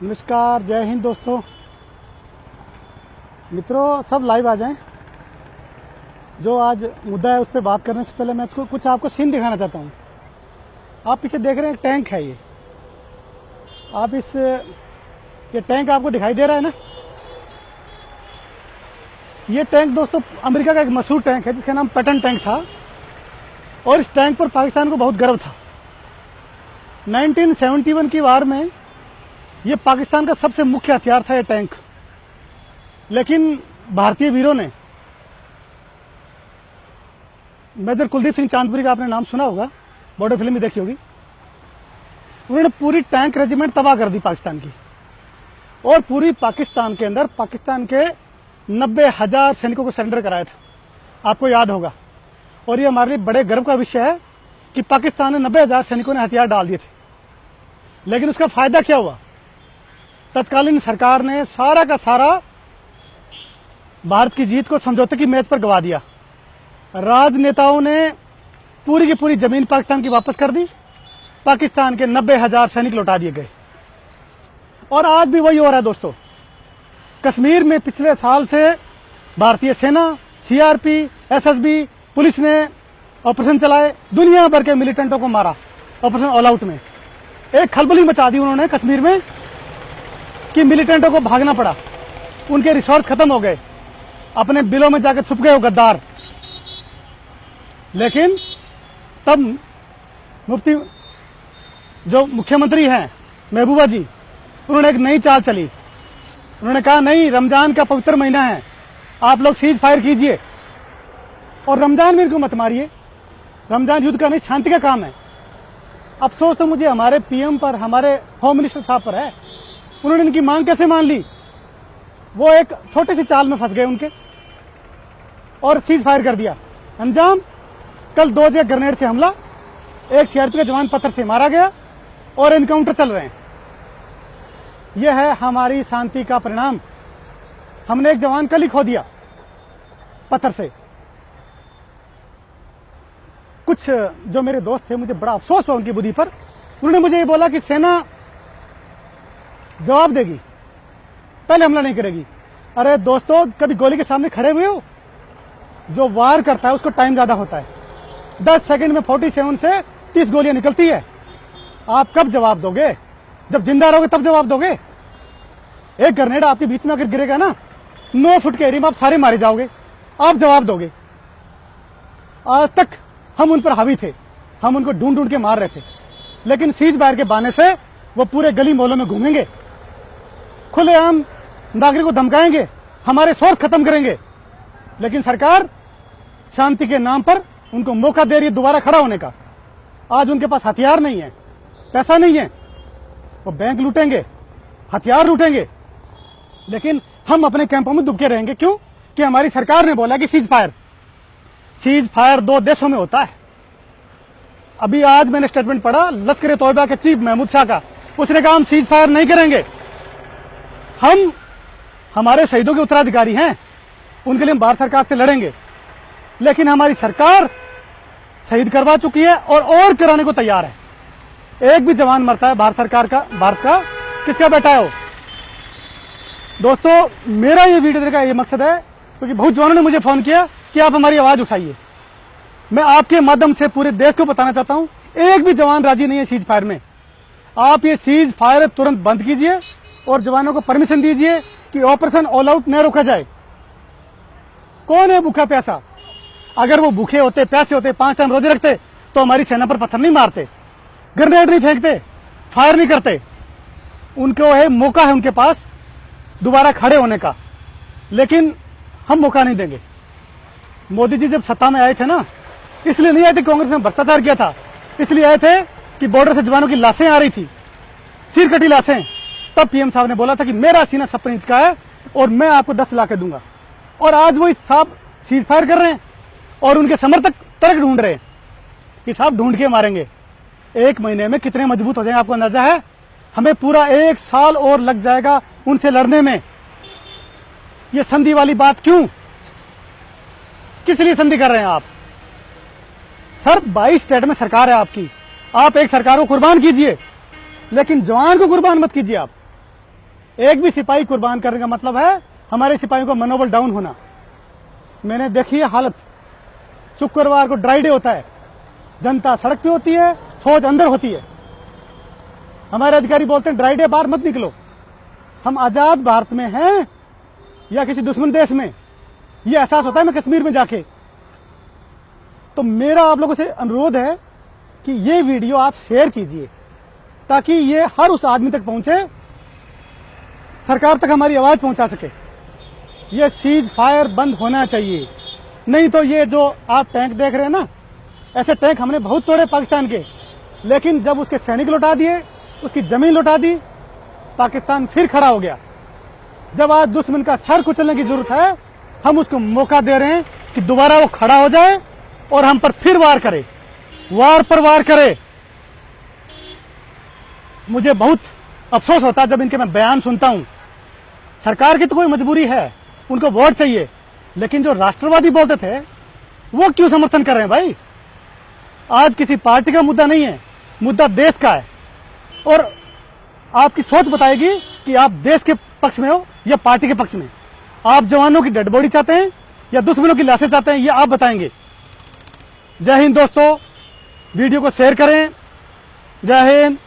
नमस्कार, जय हिंद दोस्तों। मित्रों, सब लाइव आ जाएं। जो आज मुद्दा है उस पर बात करने से पहले मैं कुछ आपको सीन दिखाना चाहता हूँ। आप पीछे देख रहे हैं, एक टैंक है। ये टैंक आपको दिखाई दे रहा है ना। ये टैंक दोस्तों अमेरिका का एक मशहूर टैंक है जिसका नाम पैटन टैंक था, और इस टैंक पर पाकिस्तान को बहुत गर्व था। 1971 की वार में ये पाकिस्तान का सबसे मुख्य हथियार था, ये टैंक। लेकिन भारतीय वीरों ने, मेजर कुलदीप सिंह चांदपुरी का आपने नाम सुना होगा, बॉर्डर फिल्म भी देखी होगी। उन्होंने पूरी टैंक रेजिमेंट तबाह कर दी पाकिस्तान की, और पूरी पाकिस्तान के अंदर पाकिस्तान के 90,000 सैनिकों को सरेंडर कराया था, आपको याद होगा। और ये हमारे लिए बड़े गर्व का विषय है कि पाकिस्तान में 90,000 सैनिकों ने हथियार डाल दिए थे। लेकिन उसका फायदा क्या हुआ? तत्कालीन सरकार ने सारा का सारा भारत की जीत को समझौते की मेज पर गवा दिया। राजनेताओं ने पूरी की पूरी जमीन पाकिस्तान की वापस कर दी, पाकिस्तान के 90,000 सैनिक लौटा दिए गए। और आज भी वही हो रहा है दोस्तों। कश्मीर में पिछले साल से भारतीय सेना, सीआरपी, एसएसबी, पुलिस ने ऑपरेशन चलाए, दुनिया भर के मिलिटेंटों को मारा ऑपरेशन ऑल आउट में। एक खलबली मचा दी उन्होंने कश्मीर में कि मिलिटेंटों को भागना पड़ा, उनके रिसोर्स खत्म हो गए, अपने बिलों में जाकर छुप गए वो गद्दार। लेकिन तब जो मुख्यमंत्री हैं महबूबा जी, उन्होंने एक नई चाल चली। उन्होंने कहा नहीं, रमजान का पवित्र महीना है, आप लोग सीज फायर कीजिए और रमजान में इनको मत मारिए। रमजान युद्ध का नहीं, शांति का काम है। अफसोस तो मुझे हमारे पीएम पर, हमारे होम मिनिस्टर साहब पर है। उन्होंने इनकी मांग कैसे मान ली? वो एक छोटी सी चाल में फंस गए उनके, और सीज फायर कर दिया। अंजाम कल 2 जगह ग्रेनेड से हमला, एक सीआरपी का जवान पत्थर से मारा गया, और एनकाउंटर चल रहे हैं। यह है हमारी शांति का परिणाम। हमने एक जवान कल ही खो दिया पत्थर से। कुछ जो मेरे दोस्त थे, मुझे बड़ा अफसोस हुआ उनकी बुद्धि पर। उन्होंने मुझे ये बोला कि सेना जवाब देगी, पहले हमला नहीं करेगी। अरे दोस्तों, कभी गोली के सामने खड़े हुए हो? जो वार करता है उसको टाइम ज्यादा होता है। 10 सेकंड में 47 से 30 गोलियां निकलती है। आप कब जवाब दोगे? जब जिंदा रहोगे तब जवाब दोगे। एक ग्रेनेड आपके बीच में अगर गिरेगा ना, 9 फुट के एरिया में आप सारे मारे जाओगे, आप जवाब दोगे। आज तक हम उन पर हावी थे, हम उनको ढूंढ ढूंढ के मार रहे थे। लेकिन सीज फायर के बहाने से वो पूरे गली मोहल्लों में घूमेंगे, खुलेआम नागरिक को धमकाएंगे, हमारे सोर्स खत्म करेंगे। लेकिन सरकार शांति के नाम पर उनको मौका दे रही है दोबारा खड़ा होने का। आज उनके पास हथियार नहीं है, पैसा नहीं है, वो बैंक लूटेंगे, हथियार लूटेंगे, लेकिन हम अपने कैंपों में दुबके रहेंगे। क्यों? कि हमारी सरकार ने बोला कि सीज फायर 2 देशों में होता है। अभी आज मैंने स्टेटमेंट पढ़ा लश्कर तोयबा के चीफ महमूद शाह का। उसने कहा हम सीज फायर नहीं करेंगे, हम हमारे शहीदों के उत्तराधिकारी हैं, उनके लिए हम भारत सरकार से लड़ेंगे। लेकिन हमारी सरकार शहीद करवा चुकी है और कराने को तैयार है। एक भी जवान मरता है भारत का, किसका बेटा है वो? दोस्तों, मेरा ये वीडियो देने का ये मकसद है क्योंकि बहुत जवानों ने मुझे फोन किया कि आप हमारी आवाज उठाइए। मैं आपके माध्यम से पूरे देश को बताना चाहता हूं, एक भी जवान राजी नहीं है सीज फायर में। आप ये सीज फायर तुरंत बंद कीजिए और जवानों को परमिशन दीजिए कि ऑपरेशन ऑल आउट न रोका जाए। कौन है भूखा प्यासा? अगर वो भूखे होते, प्यासे होते, 5 टाइम रोजे रखते तो हमारी सेना पर पत्थर नहीं मारते, ग्रेनेड नहीं फेंकते, फायर नहीं करते। उनको है मौका है उनके पास दोबारा खड़े होने का, लेकिन हम मौका नहीं देंगे। मोदी जी जब सत्ता में आए थे ना, इसलिए नहीं आए थे कांग्रेस ने भ्रष्टाचार किया था, इसलिए आए थे कि बॉर्डर से जवानों की लाशें आ रही थी, सिर कटी लाशें। तब पीएम साहब ने बोला था कि मेरा सीना 56 इंच का है और मैं आपको 10 ला के दूंगा। और आज वो साहब सीज फायर कर रहे हैं और उनके समर्थक तर्क ढूंढ रहे हैं कि साहब ढूंढ के मारेंगे। 1 महीने में कितने मजबूत हो जाएंगे आपको अंदाजा है? हमें पूरा 1 साल और लग जाएगा उनसे लड़ने में। ये संधि वाली बात क्यों? किस लिए संधि कर रहे हैं आप? सर, 22 स्टेट में सरकार है आपकी, आप एक सरकार को कुर्बान कीजिए, लेकिन जवान को कुर्बान मत कीजिए। आप एक भी सिपाही कुर्बान करने का मतलब है हमारे सिपाहियों का मनोबल डाउन होना। मैंने देखी है हालत, शुक्रवार को ड्राई डे होता है, जनता सड़क पे होती है, फौज अंदर होती है। हमारे अधिकारी बोलते हैं ड्राई डे बाहर मत निकलो। हम आजाद भारत में हैं या किसी दुश्मन देश में, ये एहसास होता है मैं कश्मीर में जाके। तो मेरा आप लोगों से अनुरोध है कि ये वीडियो आप शेयर कीजिए ताकि ये हर उस आदमी तक पहुंचे, सरकार तक हमारी आवाज पहुंचा सके। ये सीज फायर बंद होना चाहिए, नहीं तो ये जो आप टैंक देख रहे हैं ना, ऐसे टैंक हमने बहुत तोड़े पाकिस्तान के, लेकिन जब उसके सैनिक लौटा दिए, उसकी जमीन लौटा दी, पाकिस्तान फिर खड़ा हो गया। जब आज दुश्मन का सर कुचलने की जरूरत है, हम उसको मौका दे रहे हैं कि दोबारा वो खड़ा हो जाए और हम पर फिर वार करे, वार पर वार करे। मुझे बहुत अफसोस होता है जब इनके मैं बयान सुनता हूं। सरकार की तो कोई मजबूरी है, उनको वोट चाहिए, लेकिन जो राष्ट्रवादी बोलते थे वो क्यों समर्थन कर रहे हैं भाई? आज किसी पार्टी का मुद्दा नहीं है, मुद्दा देश का है। और आपकी सोच बताएगी कि आप देश के पक्ष में हो या पार्टी के पक्ष में। आप जवानों की डेड बॉडी चाहते हैं या दुश्मनों की लाशें चाहते हैं, ये आप बताएंगे। जय हिंद दोस्तों, वीडियो को शेयर करें। जय हिंद।